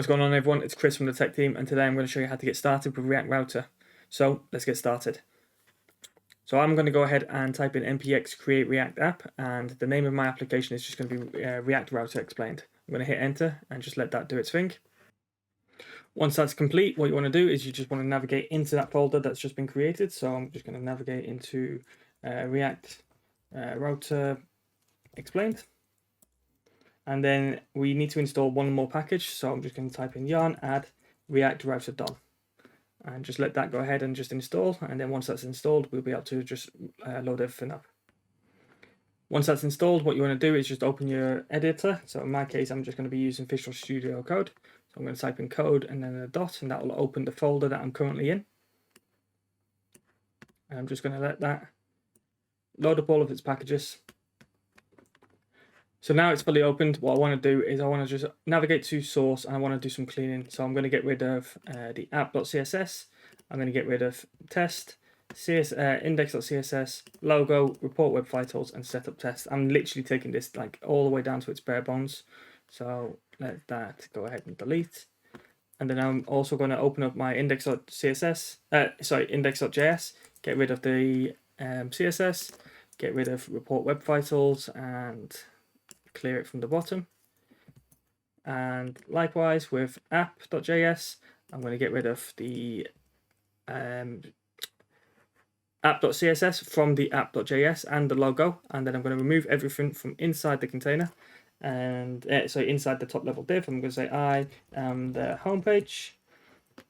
What's going on, everyone? It's Chris from the tech team, and today I'm going to show you how to get started with React Router. So let's get started. So I'm going to go ahead and type in npx create react app, and the name of my application is just going to be React Router explained. I'm going to hit enter and just let that do its thing. Once that's complete, what you want to do is you just want to navigate into that folder that's just been created. So I'm just going to navigate into React Router explained. And then we need to install one more package. So I'm just going to type in yarn add react router DOM and just let that go ahead and just install. And then once that's installed, we'll be able to just load everything up. Once that's installed, what you want to do is just open your editor. So in my case, I'm just going to be using Visual Studio Code. So I'm going to type in code and then a dot, and that will open the folder that I'm currently in. And I'm just going to let that load up all of its packages. So now it's fully opened. What I want to do is I want to just navigate to source, and I want to do some cleaning. So I'm going to get rid of the app.css. I'm going to get rid of test, index.css, logo, report web vitals, and setup test. I'm literally taking this like all the way down to its bare bones. So let that go ahead and delete. And then I'm also going to open up my index.js, get rid of the CSS, get rid of report web vitals, and clear it from the bottom. And likewise with app.js, I'm going to get rid of the app.css from the app.js and the logo, and then I'm going to remove everything from inside the container, and so inside the top level div I'm going to say I am the homepage,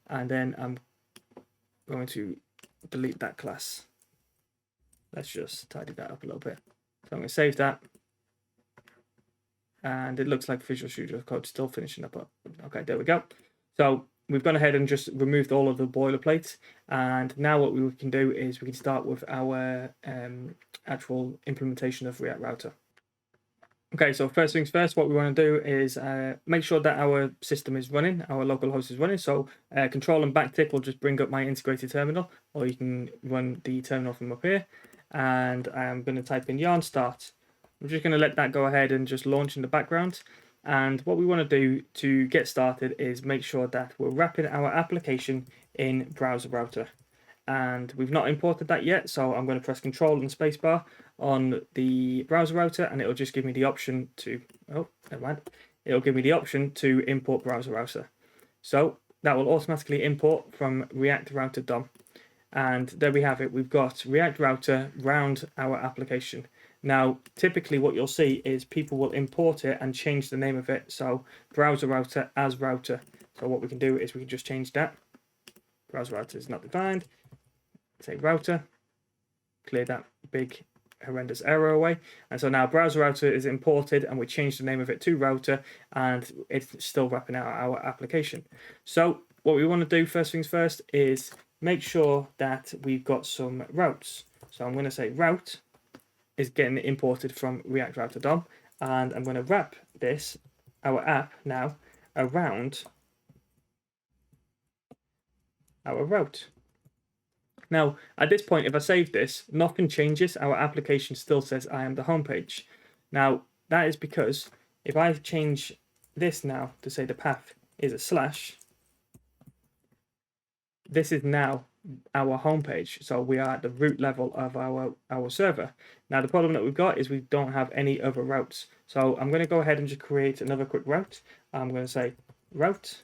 and then I'm going to delete that class. Let's just tidy that up a little bit. So I'm going to save that. And it looks like Visual Studio Code still finishing up. Okay, there we go. So we've gone ahead and just removed all of the boilerplate. And now what we can do is we can start with our actual implementation of React Router. Okay, so first things first, what we want to do is make sure that our system is running, our local host is running. So control and backtick will just bring up my integrated terminal, or you can run the terminal from up here. And I'm going to type in yarn start. I'm just going to let that go ahead and just launch in the background. And what we want to do to get started is make sure that we're wrapping our application in Browser Router. And we've not imported that yet, so I'm going to press Control and Spacebar on the Browser Router, and it'll just give me the option to, oh, never mind. It'll give me the option to import Browser Router. So that will automatically import from React Router DOM. And there we have it. We've got React Router round our application. Now, typically what you'll see is people will import it and change the name of it. So Browser Router as router. So what we can do is we can just change that. Browser Router is not defined. Say router. Clear that big horrendous error away. And so now Browser Router is imported, and we changed the name of it to router, and it's still wrapping out our application. So what we want to do first things first is make sure that we've got some routes. So I'm going to say route is getting imported from React Router DOM, and I'm going to wrap this, our app now, around our route. Now, at this point, if I save this, nothing changes. Our application still says I am the homepage. Now, that is because if I change this now to say the path is a slash, this is now our homepage. So we are at the root level of our server. Now, the problem that we've got is we don't have any other routes. So I'm going to go ahead and just create another quick route. I'm going to say route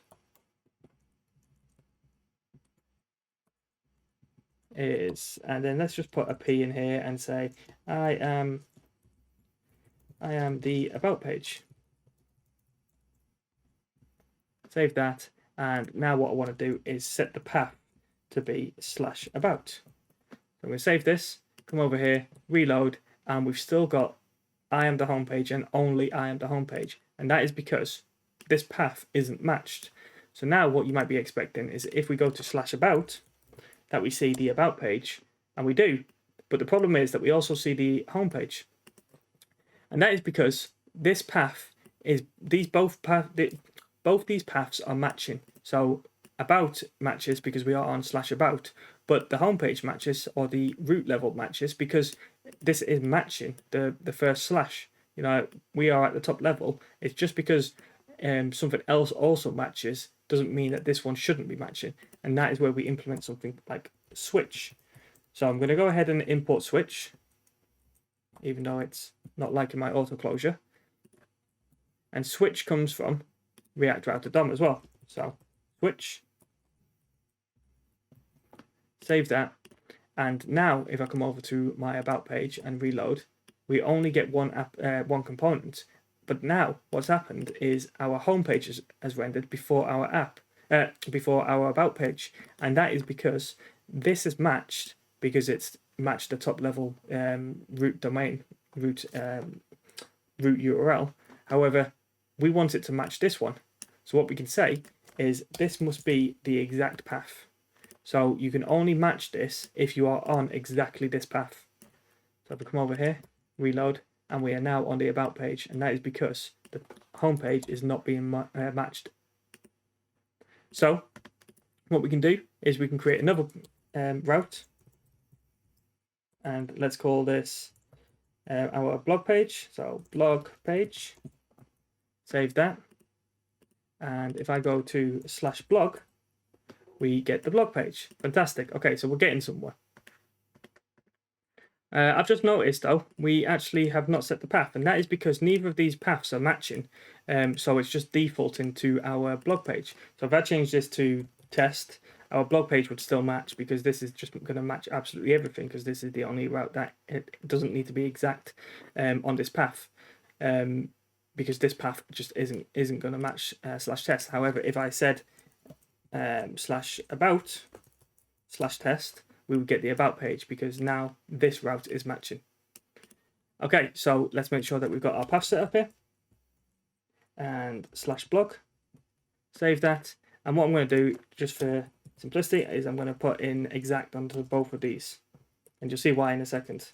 is, and then let's just put a P in here and say I am the about page. Save that, and now what I want to do is set the path to be /about. So I'm going to save this, come over here, reload, and we've still got I am the homepage and only I am the homepage, and that is because this path isn't matched. So now what you might be expecting is if we go to /about, that we see the about page, and we do, but the problem is that we also see the homepage, and that is because this path is both these paths are matching. So about matches because we are on /about, but the homepage matches, or the root level matches, because this is matching the first slash. You know, we are at the top level. It's just because something else also matches doesn't mean that this one shouldn't be matching. And that is where we implement something like switch. So I'm going to go ahead and import switch, even though it's not liking my auto closure. And switch comes from React Router DOM as well. So switch, save that. And now if I come over to my about page and reload, we only get one component. But now what's happened is our home page has rendered before our before our about page. And that is because this is matched, because it's matched the top level root domain, root URL. However, we want it to match this one. So what we can say is this must be the exact path. So you can only match this if you are on exactly this path. So if we come over here, reload, and we are now on the about page, and that is because the home page is not being matched. So what we can do is we can create another route, and let's call this our blog page. So blog page, save that, and if I go to /blog, we get the blog page. Fantastic. Okay, so we're getting somewhere. I've just noticed though, we actually have not set the path, and that is because neither of these paths are matching. So it's just defaulting to our blog page. So if I change this to test, our blog page would still match, because this is just going to match absolutely everything, because this is the only route that it doesn't need to be exact on this path, because this path just isn't going to match /test. However, if I said /about /test, we would get the about page, because now this route is matching. Okay, so let's make sure that we've got our path set up here, and /blog, save that. And what I'm going to do, just for simplicity, is I'm going to put in exact onto both of these, and you'll see why in a second.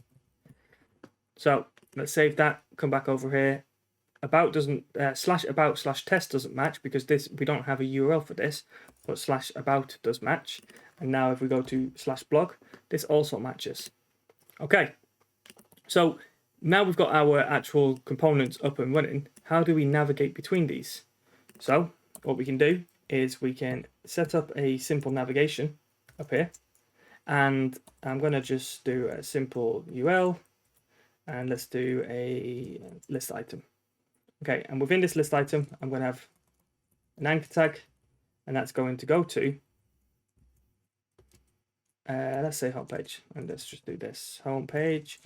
So let's save that, come back over here. About doesn't /about /test doesn't match, because this, we don't have a URL for this, but /about does match. And now if we go to /blog, this also matches. Okay, so now we've got our actual components up and running. How do we navigate between these? So what we can do is we can set up a simple navigation up here, and I'm going to just do a simple UL, and let's do a list item. Okay, and within this list item, I'm going to have an anchor tag, and that's going to go to let's say homepage, and let's just do this homepage,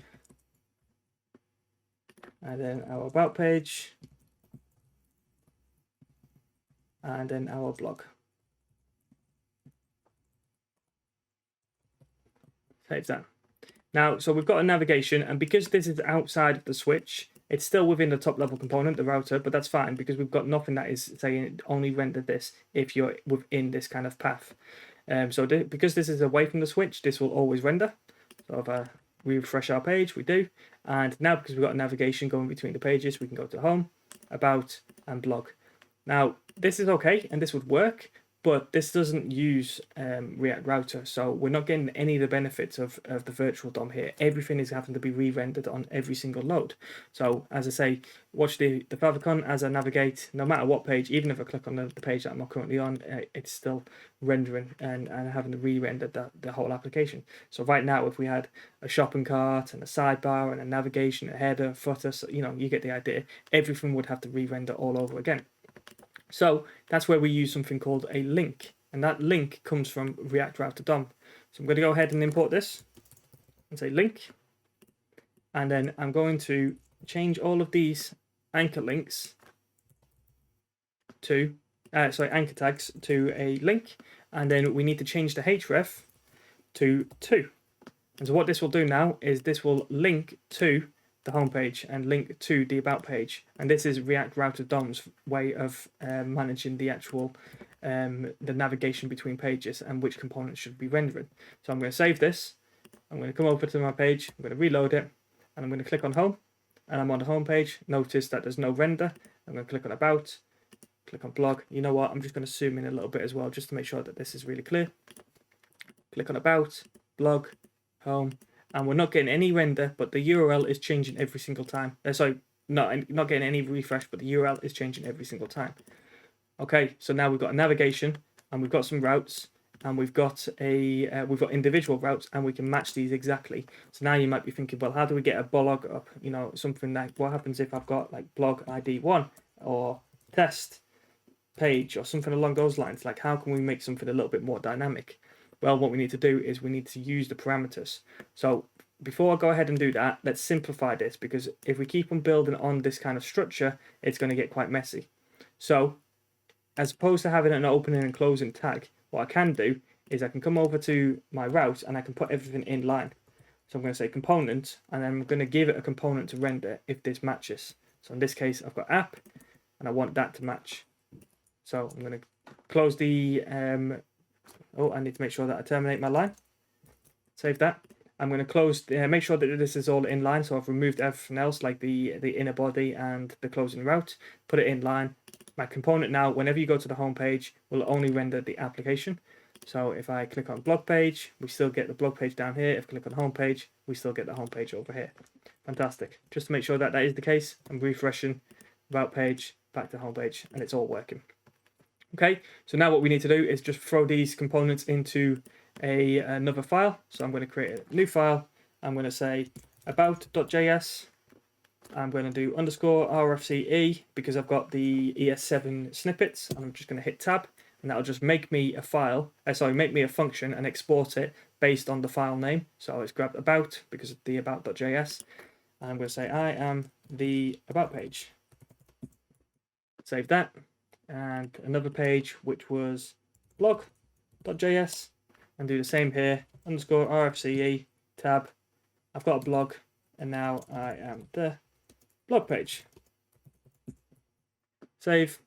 and then our about page, and then our blog. Save that. Now, so we've got a navigation, and because this is outside of the switch, it's still within the top level component, the router, but that's fine, because we've got nothing that is saying only render this if you're within this kind of path. Because this is away from the switch, this will always render. So if we refresh our page, we do. And now, because we've got a navigation going between the pages, we can go to home, about, and blog. Now, this is okay, and this would work, but this doesn't use React Router, so we're not getting any of the benefits of the virtual DOM here. Everything is having to be re-rendered on every single load. So as I say, watch the favicon as I navigate, no matter what page, even if I click on the page that I'm not currently on, it's still rendering and having to re-render the whole application. So right now, if we had a shopping cart and a sidebar and a navigation, a header, footer, so, you know, you get the idea, everything would have to re-render all over again. So that's where we use something called a link, and that link comes from React Router DOM. So I'm going to go ahead and import this and say link, and then I'm going to change all of these anchor links to anchor tags to a link, and then we need to change the href to 2. And so what this will do now is this will link to the home page and link to the about page, and this is React Router DOM's way of managing the actual the navigation between pages and which components should be rendering. So I'm going to save this, I'm going to come over to my page, I'm going to reload it, and I'm going to click on home, and I'm on the home page. Notice that there's no render. I'm going to click on about, click on blog. You know what, I'm just going to zoom in a little bit as well, just to make sure that this is really clear. Click on about, blog, home, and we're not getting any render, but the URL is changing every single time. not getting any refresh, but the URL is changing every single time. Okay, so now we've got a navigation and we've got some routes and we've got individual routes and we can match these exactly. So now you might be thinking, well, how do we get a blog up? You know, something like what happens if I've got like blog ID 1 or test page or something along those lines? Like, how can we make something a little bit more dynamic? Well, what we need to do is we need to use the parameters. So before I go ahead and do that, let's simplify this, because if we keep on building on this kind of structure, it's going to get quite messy. So as opposed to having an opening and closing tag, what I can do is I can come over to my route and I can put everything in line. So I'm going to say component, and then I'm going to give it a component to render if this matches. So in this case, I've got app, and I want that to match. So I'm going to close the, I need to make sure that I terminate my line. Save that. I'm going to close, make sure that this is all in line. So I've removed everything else, like the inner body and the closing route, put it in line. My component now, whenever you go to the home page, will only render the application. So if I click on blog page, we still get the blog page down here. If I click on home page, we still get the home page over here. Fantastic. Just to make sure that that is the case, I'm refreshing about page, back to home page, and it's all working. Okay, so now what we need to do is just throw these components into another file. So I'm going to create a new file. I'm going to say about.js. I'm going to do underscore RFCE because I've got the ES7 snippets, and I'm just going to hit tab, and that'll just make me a file, make me a function and export it based on the file name. So it's grabbed about because of the about.js. And I'm going to say I am the about page. Save that. And another page which was blog.js, and do the same here, underscore RFCE, tab. I've got a blog, and now I am the blog page. Save.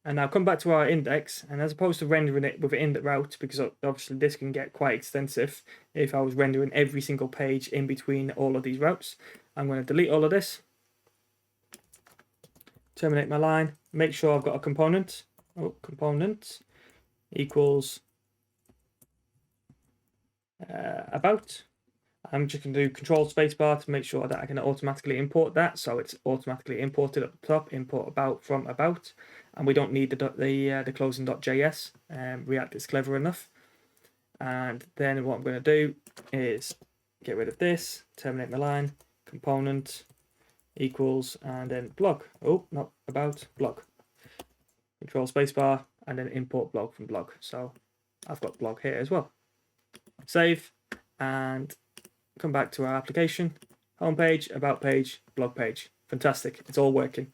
And now come back to our index, and as opposed to rendering it with an index route, because obviously this can get quite extensive if I was rendering every single page in between all of these routes, I'm going to delete all of this, terminate my line, make sure I've got a component. Component equals about. I'm just going to do control spacebar to make sure that I can automatically import that. So it's automatically imported at the top, import about from about. And we don't need the closing.js. React is clever enough. And then what I'm going to do is get rid of this, terminate my line, component equals, and then blog. Oh, not about, blog. Control spacebar, and then import blog from blog. So I've got blog here as well. Save, and come back to our application, home page, about page, blog page. Fantastic, it's all working.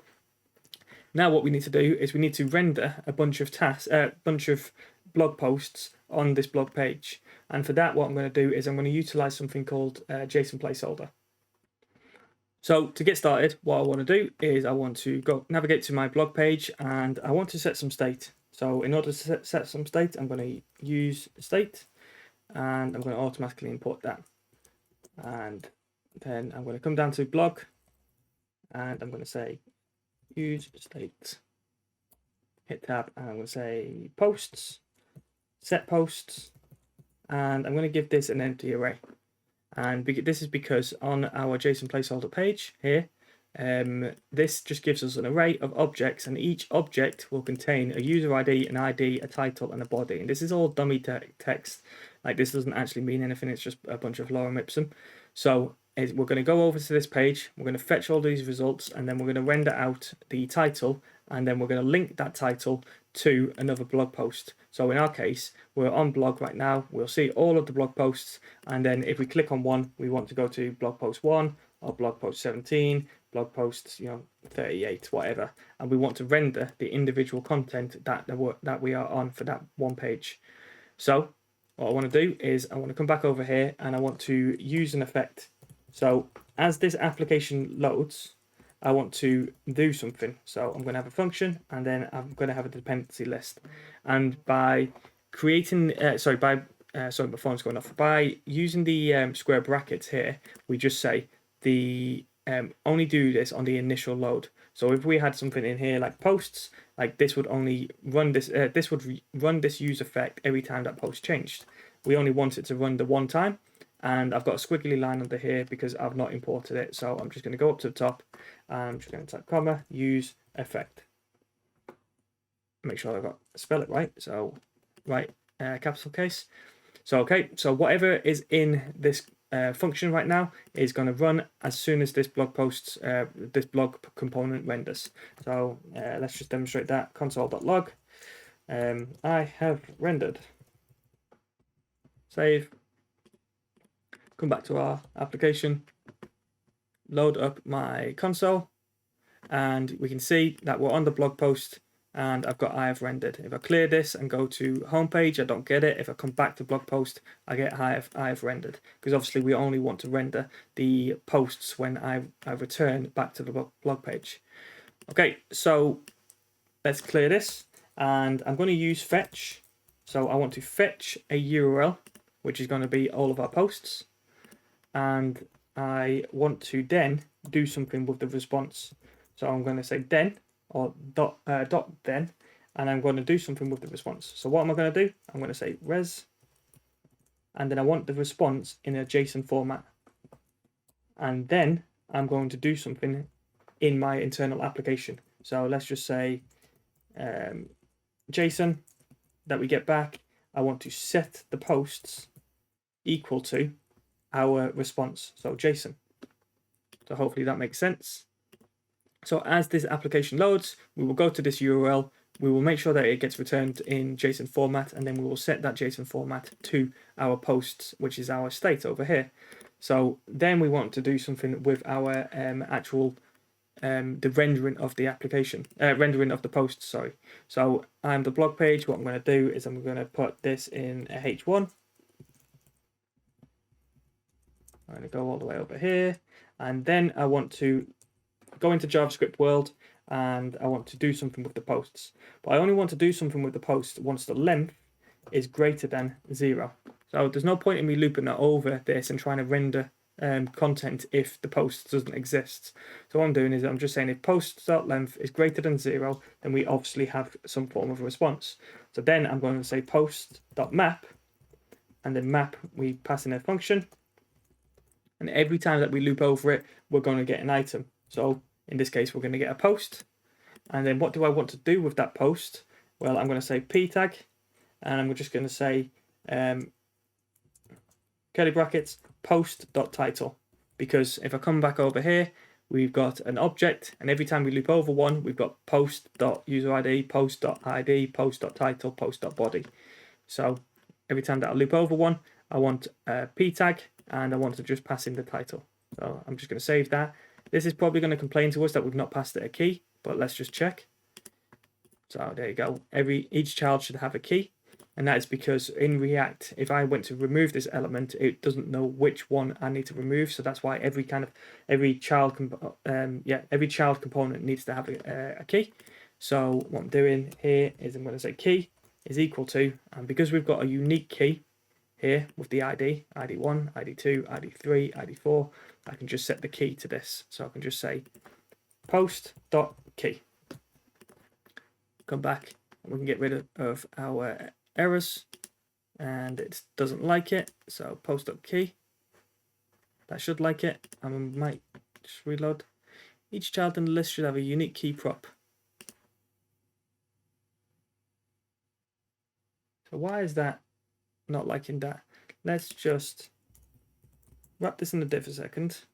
Now what we need to do is we need to render a bunch of blog posts on this blog page. And for that, what I'm going to do is I'm going to utilize something called JSON placeholder. So to get started, what I want to do is I want to go navigate to my blog page, and I want to set some state. So in order to set some state, I'm going to use state, and I'm going to automatically import that. And then I'm going to come down to blog, and I'm going to say use state, hit tab, and I'm going to say posts, set posts, and I'm going to give this an empty array. And this is because on our JSON placeholder page here, this just gives us an array of objects, and each object will contain a user ID, an ID, a title, and a body. And this is all dummy text. Like, this doesn't actually mean anything. It's just a bunch of lorem ipsum. So we're going to go over to this page. We're going to fetch all these results, and then we're going to render out the title, and then we're going to link that title to another blog post. So in our case, we're on blog right now. We'll see all of the blog posts, and then if we click on one, we want to go to blog post 1 or blog post 17, blog post 38, whatever, and we want to render the individual content that we are on for that one page. So what I want to do is I want to come back over here, and I want to use an effect. So as this application loads, I want to do something. So I'm going to have a function, and then I'm going to have a dependency list. And by creating, my phone's going off. By using the square brackets here, we just say the only do this on the initial load. So if we had something in here like posts, like this would only run this. This would run this use effect every time that post changed. We only want it to run the one time. and I've got a squiggly line under here because I've not imported it. So I'm just going to go up to the top, and I'm just going to type comma, use effect. Make sure I've got spell it right. So right, capital case. So okay, so whatever is in this function right now is going to run as soon as this blog component renders. So let's just demonstrate that. Console.log. I have rendered. Save. Come back to our application. Load up my console, and we can see that we're on the blog post. And I've got I have rendered. If I clear this and go to homepage, I don't get it. If I come back to blog post, I get I have rendered, because obviously we only want to render the posts when I return back to the blog page. Okay, so let's clear this, and I'm going to use fetch. So I want to fetch a URL, which is going to be all of our posts, and I want to then do something with the response. So I'm going to say then, or dot then, and I'm going to do something with the response. So what am I going to do? I'm going to say res, and then I want the response in a JSON format, and then I'm going to do something in my internal application. So let's just say JSON that we get back. I want to set the posts equal to our response, so JSON. So hopefully that makes sense. So as this application loads, we will go to this URL, we will make sure that it gets returned in JSON format, and then we will set that JSON format to our posts, which is our state over here. So then we want to do something with our actual the rendering of the application, rendering of the posts, sorry. So I'm the blog page. What I'm going to do is I'm going to put this in a H1. I'm going to go all the way over here, and then I want to go into JavaScript world, and I want to do something with the posts. But I only want to do something with the post once the length is greater than 0. So there's no point in me looping over this and trying to render content if the post doesn't exist. So what I'm doing is I'm just saying if post.length is greater than 0, then we obviously have some form of a response. So then I'm going to say post.map, and then map, we pass in a function, and every time that we loop over it, we're going to get an item. So in this case, we're going to get a post. And then what do I want to do with that post? Well, I'm going to say p tag, and I'm just going to say curly brackets post.title, because if I come back over here, we've got an object, and every time we loop over one, we've got post.userid, post.id, post.title, post.body. So every time that I loop over one, I want a p tag, and I want to just pass in the title. So I'm just going to save that. This is probably going to complain to us that we've not passed it a key, but let's just check. So there you go. Each child should have a key, and that is because in React, if I went to remove this element, it doesn't know which one I need to remove. So that's why every child component needs to have a key. So what I'm doing here is I'm going to say key is equal to, and because we've got a unique key here with the ID, ID1, ID2, ID3, ID4, I can just set the key to this. So I can just say post.key. Come back, and we can get rid of our errors, and it doesn't like it. So post.key, that should like it. I might just reload. Each child in the list should have a unique key prop. So why is that not liking that? Let's just wrap this in the div a second.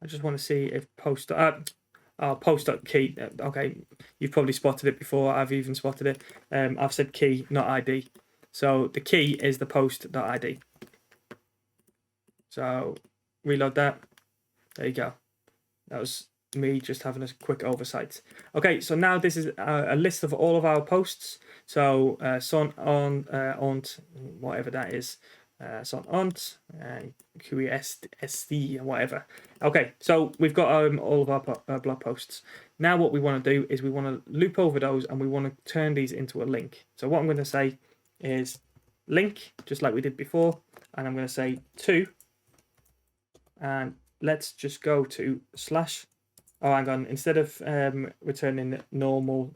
I just want to see if post.key. Okay, you've probably spotted it before. I've even spotted it. I've said key, not ID. So the key is the post.id. So reload that. There you go. That was me just having a quick oversight. Okay, so now this is a list of all of our posts. So son on ont, whatever that is, son ont, QESD, whatever. Okay, so we've got all of our blog posts. Now what we want to do is we want to loop over those, and we want to turn these into a link. So what I'm going to say is link, just like we did before, and I'm going to say to, and let's just go to Oh, hang on. Instead of returning normal,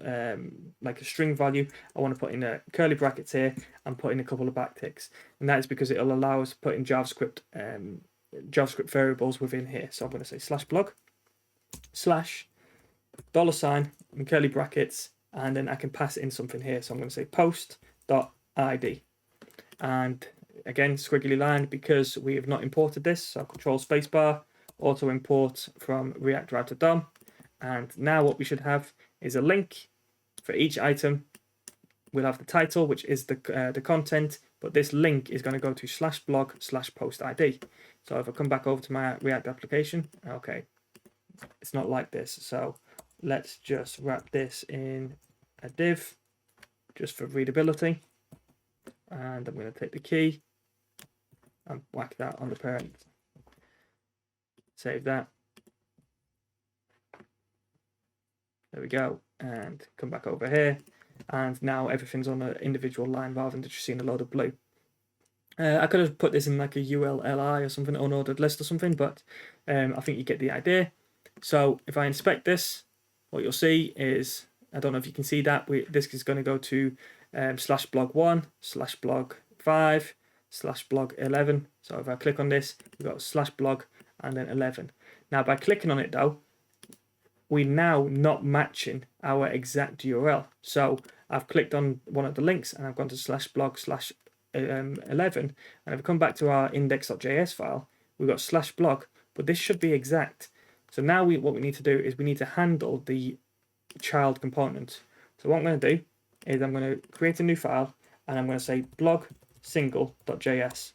like a string value, I want to put in a curly brackets here and put in a couple of backticks. And that is because it'll allow us to put in JavaScript variables within here. So I'm going to say /blog /$ in curly brackets, and then I can pass in something here. So I'm going to say post.id. And again, squiggly line because we have not imported this. So control spacebar, auto import from React Router DOM. And now what we should have is a link for each item. We'll have the title, which is the content, but this link is going to go to /blog /post ID. So if I come back over to my React application, okay, it's not like this. So let's just wrap this in a div just for readability. And I'm going to take the key and whack that on the parent. Save that. There we go. And come back over here. And now everything's on an individual line rather than just seeing a load of blue. I could have put this in like a ULLI or something, unordered list or something, but I think you get the idea. So if I inspect this, what you'll see is, I don't know if you can see that, this is going to go to /blog1, /blog5, /blog11. So if I click on this, we've got /blog and then 11. Now by clicking on it though, we're now not matching our exact URL. So I've clicked on one of the links and I've gone to /blog/11. And if I come back to our index.js file, we've got /blog, but this should be exact. So now what we need to do is we need to handle the child component. So what I'm going to do is I'm going to create a new file and I'm going to say blog single.js.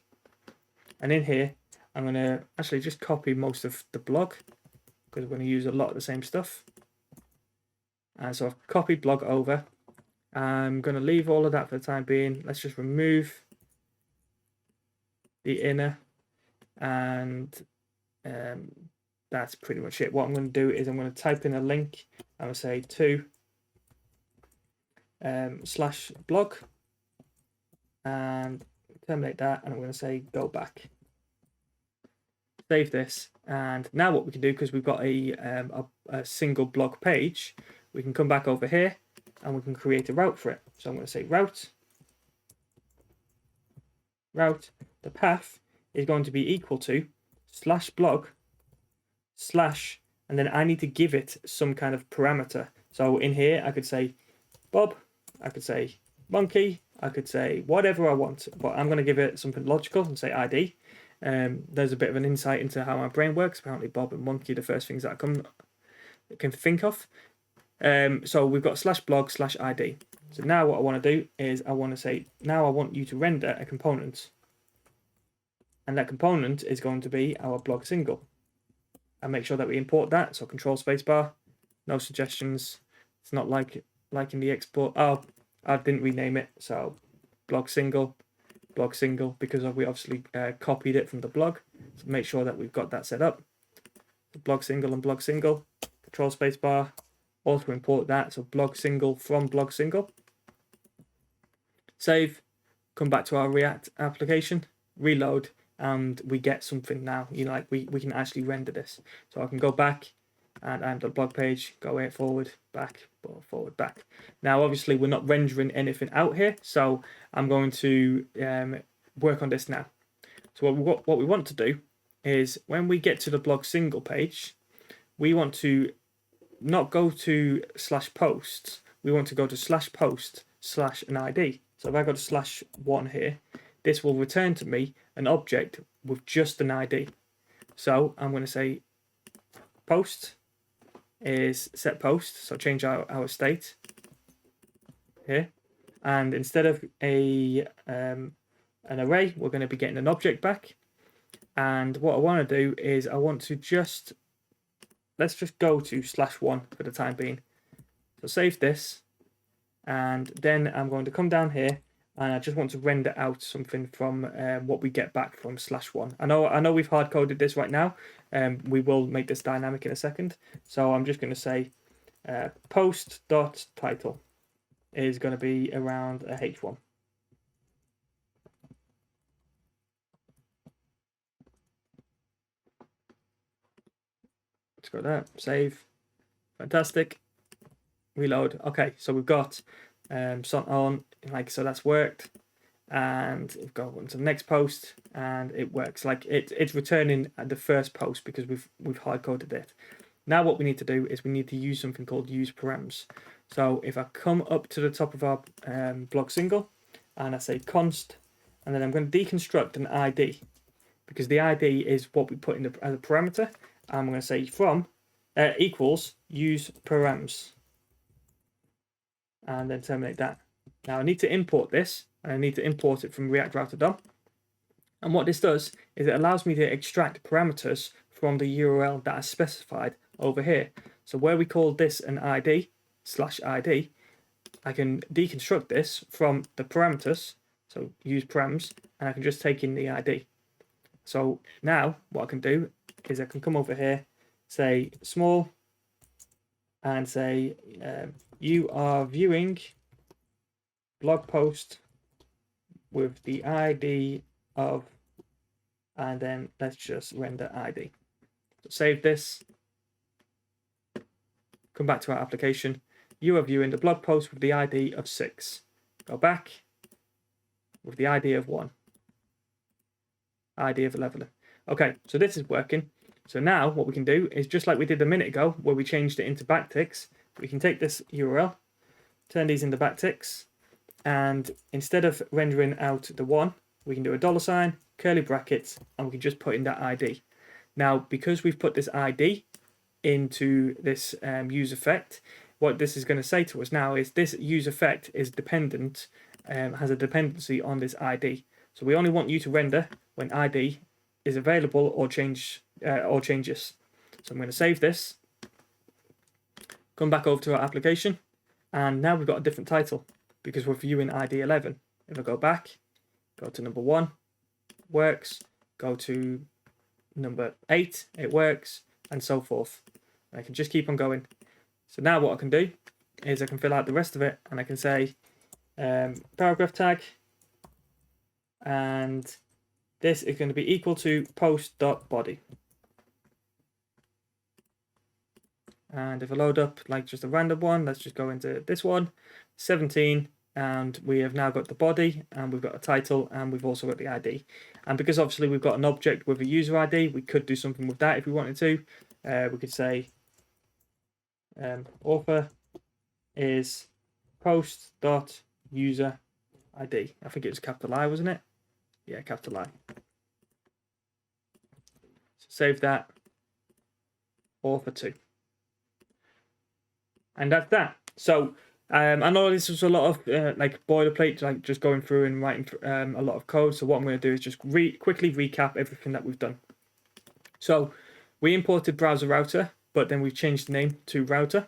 And in here, I'm going to actually just copy most of the blog because we're going to use a lot of the same stuff. And so I've copied blog over. I'm going to leave all of that for the time being. Let's just remove the inner, and that's pretty much it. What I'm going to do is I'm going to type in a link. I'm going to say to /blog and terminate that, and I'm going to say go back. Save this, and now what we can do, because we've got a single blog page, we can come back over here and we can create a route for it. So I'm going to say route. The path is going to be equal to /blog/ and then I need to give it some kind of parameter. So in here I could say Bob, I could say monkey, I could say whatever I want, but I'm going to give it something logical and say ID. There's a bit of an insight into how my brain works. Apparently Bob and monkey are the first things that I can think of. So we've got /blog/ ID. So now what I want to do is I want to say, now I want you to render a component. And that component is going to be our blog single. And make sure that we import that. So control spacebar, no suggestions. It's not like in the export. Oh, I didn't rename it. So blog single, because we obviously copied it from the blog. So make sure that we've got that set up. Blog single and blog single, control spacebar, also import that. So blog single from blog single. Save, come back to our React application, reload, and we get something now. You know, like we can actually render this. So I can go back and I'm the blog page, go here, forward, back. Now, obviously, we're not rendering anything out here, so I'm going to work on this now. So what we want to do is when we get to the blog single page, we want to not go to /posts. We want to go to /post/ an ID. So if I go to /1 here, this will return to me an object with just an ID. So I'm going to say post is set post, so change our state here, and instead of an array, we're going to be getting an object back. And what I want to do is I want to let's just go to /1 for the time being. So save this, and then I'm going to come down here and I just want to render out something from what we get back from /1. I know we've hard coded this right now. We will make this dynamic in a second. So I'm just going to say post.title is going to be around a h1. Let's go there, save, Fantastic. Reload. Okay, so we've got something on, like, so that's worked. And we've got on to the next post, and it works. Like it's returning at the first post because we've hard coded it. Now what we need to do is we need to use something called use params. So if I come up to the top of our blog single, and I say const, and then I'm going to deconstruct an ID, because the ID is what we put in as a parameter. I'm going to say from equals use params, and then terminate that. Now I need to import this, and I need to import it from React Router DOM. And what this does is it allows me to extract parameters from the URL that is specified over here. So where we call this an ID /ID, I can deconstruct this from the parameters, so use params, and I can just take in the ID. So now what I can do is I can come over here, say small, and say you are viewing blog post with the ID of, and then let's just render ID. So save this, come back to our application. You are viewing the blog post with the ID of 6. Go back with the ID of 1. ID of 11. Okay, so this is working. So now what we can do is just like we did a minute ago where we changed it into backticks, we can take this URL, turn these into backticks, and instead of rendering out the 1, we can do a $, curly brackets, and we can just put in that ID. Now, because we've put this ID into this use effect, what this is going to say to us now is this use effect is dependent, has a dependency on this ID. So we only want you to render when ID is available or changes. So I'm going to save this, come back over to our application, and now we've got a different title because we're viewing ID 11. If I go back, go to number 1, works, go to number 8, it works, and so forth. I can just keep on going. So now what I can do is I can fill out the rest of it, and I can say paragraph tag, and this is going to be equal to post.body. And if I load up like just a random one, let's just go into this one, 17, and we have now got the body, and we've got a title, and we've also got the ID. And because obviously we've got an object with a user ID, we could do something with that if we wanted to. We could say author is post.user ID. I think it was capital I, wasn't it? Yeah, capital I. So save that, author 2. And that's that. So I know this was a lot of like boilerplate, like just going through and writing a lot of code. So what I'm going to do is just quickly recap everything that we've done. So we imported browser router, but then we've changed the name to router.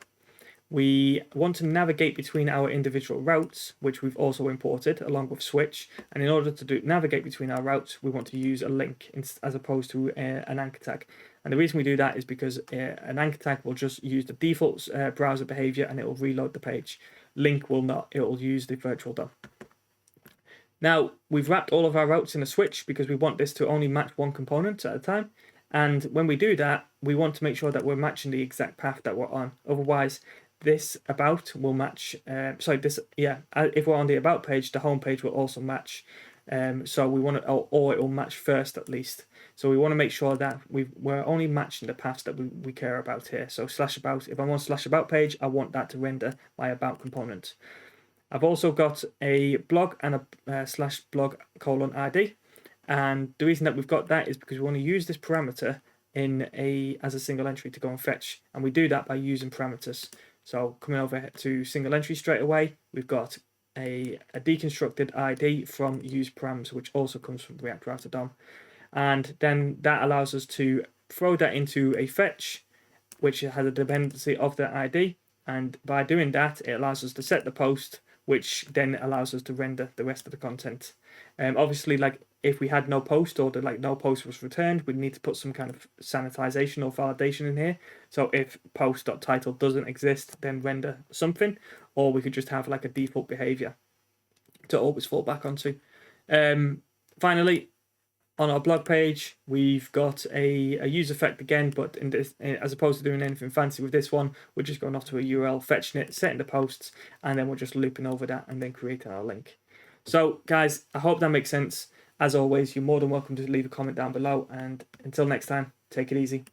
We want to navigate between our individual routes, which we've also imported along with switch. And in order to navigate between our routes, we want to use a link as opposed to an anchor tag. And the reason we do that is because an anchor tag will just use the default browser behavior and it will reload the page. Link will not, it will use the virtual DOM. Now, we've wrapped all of our routes in a switch because we want this to only match one component at a time. And when we do that, we want to make sure that we're matching the exact path that we're on. Otherwise, this about will match, if we're on the about page, the home page will also match. So we want to, or it will match first at least. So we want to make sure that we're only matching the paths that we care about here. So /about, if I'm on /about page, I want that to render my about component. I've also got a blog and a /blog::ID. And the reason that we've got that is because we want to use this parameter as a single entry to go and fetch. And we do that by using parameters. So coming over to single entry straight away, we've got a deconstructed ID from use params, which also comes from React Router DOM. And then that allows us to throw that into a fetch, which has a dependency of the ID. And by doing that, it allows us to set the post, which then allows us to render the rest of the content. Obviously, like if we had no post or no post was returned, we'd need to put some kind of sanitization or validation in here. So if post.title doesn't exist, then render something, or we could just have like a default behavior to always fall back onto. Finally, on our blog page, we've got a use effect again, but in this, as opposed to doing anything fancy with this one, we're just going off to a URL, fetching it, setting the posts, and then we're just looping over that and then creating our link. So guys, I hope that makes sense. As always, you're more than welcome to leave a comment down below, and until next time, take it easy.